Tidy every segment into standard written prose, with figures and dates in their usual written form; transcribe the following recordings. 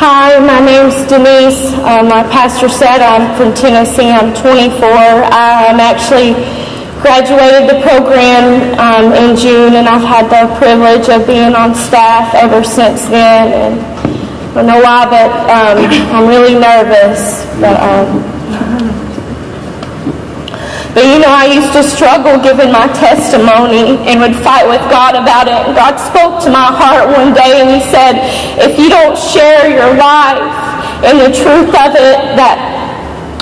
Hi, my name's Denise. My pastor said I'm from Tennessee. I'm 24. I actually graduated the program in June, and I've had the privilege of being on staff ever since then. And I don't know why, but I'm really nervous. But you know, I used to struggle giving my testimony and would fight with God about it. And God spoke to my heart one day and He said, if you don't share your life and the truth of it, that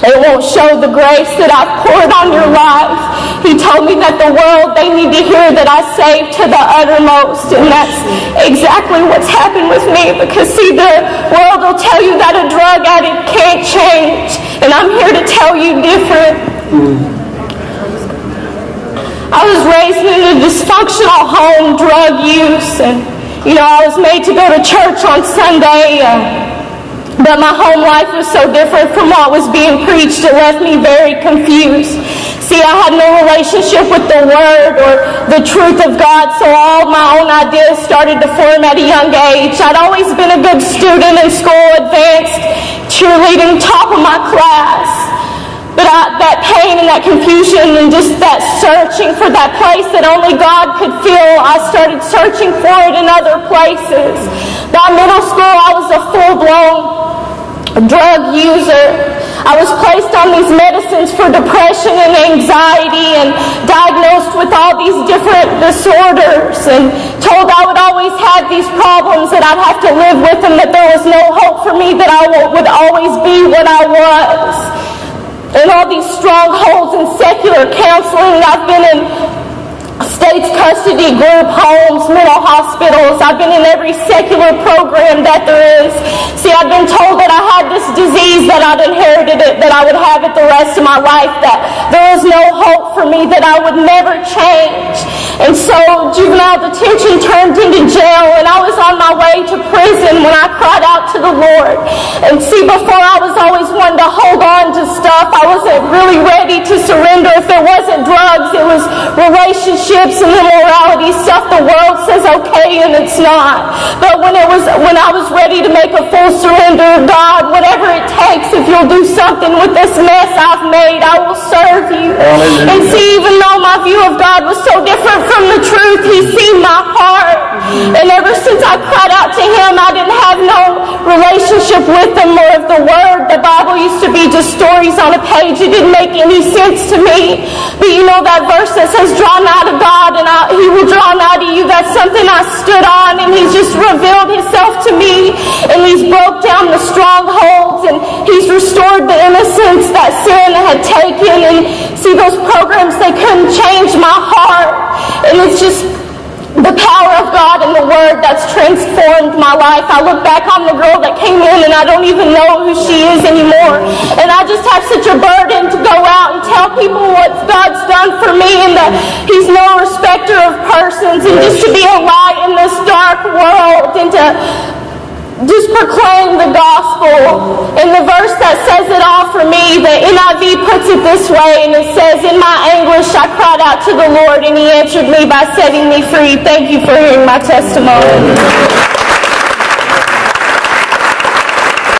it won't show the grace that I've poured on your life. He told me that the world, they need to hear that I saved to the uttermost. And that's exactly what's happened with me. Because see, the world will tell you that a drug addict can't change. And I'm here to tell you different. I was raised in a dysfunctional home, drug use, and I was made to go to church on Sunday, but my home life was so different from what was being preached, it left me very confused. See, I had no relationship with the Word or the truth of God, so all my own ideas started to form at a young age. I'd always been a good student in school, advanced, cheerleading, top of my class. But that pain and that confusion and just that searching for that place that only God could fill, I started searching for it in other places. By middle school, I was a full-blown drug user. I was placed on these medicines for depression and anxiety and diagnosed with all these different disorders and told I would always have these problems, that I'd have to live with them, that there was no hope for me, that I would always be what I was. In all these strongholds and secular counseling, I've been in state's custody, group homes, mental hospitals. I've been in every secular program that there is. See, I've been told that I had this disease, that I'd inherited it, that I would have it the rest of my life, that there was no hope for me, that I would never change. And so juvenile detention turned into jail, and I was on my way to prison when I cried out to the Lord. And see, before I was always one to hold on to stuff. I wasn't really ready to surrender. If it wasn't drugs, it was relationships and immorality, stuff the world says okay and it's not. But when I was ready to make a full surrender, God, whatever it takes, if you'll do something with this mess I've made, I will serve you. And see, even though my view of God was so different from the truth, He's seen my heart. And ever since I cried out to Him, I didn't have no relationship with Him or of the Word. The Bible used to be just stories on a page. It didn't make any sense to me. But you know that verse that says, draw nigh to God and He will draw nigh to you. That's something I stood on, and He's just revealed Himself to me, and He's broke down the strongholds, and He's restored the innocence that sin had taken. And see, those programs, they couldn't change my heart. And it's just the power of God and the Word that's transformed my life. I look back on the girl that came in and I don't even know who she is anymore. And I just have such a burden to go out and tell people what God's done for me, and that He's no respecter of persons, and just to be a light in this dark world and to just proclaim the gospel. And the verse that says it all for me, the NIV puts it this way, and it says, in my anguish I cried out to the Lord, and He answered me by setting me free. Thank you for hearing my testimony.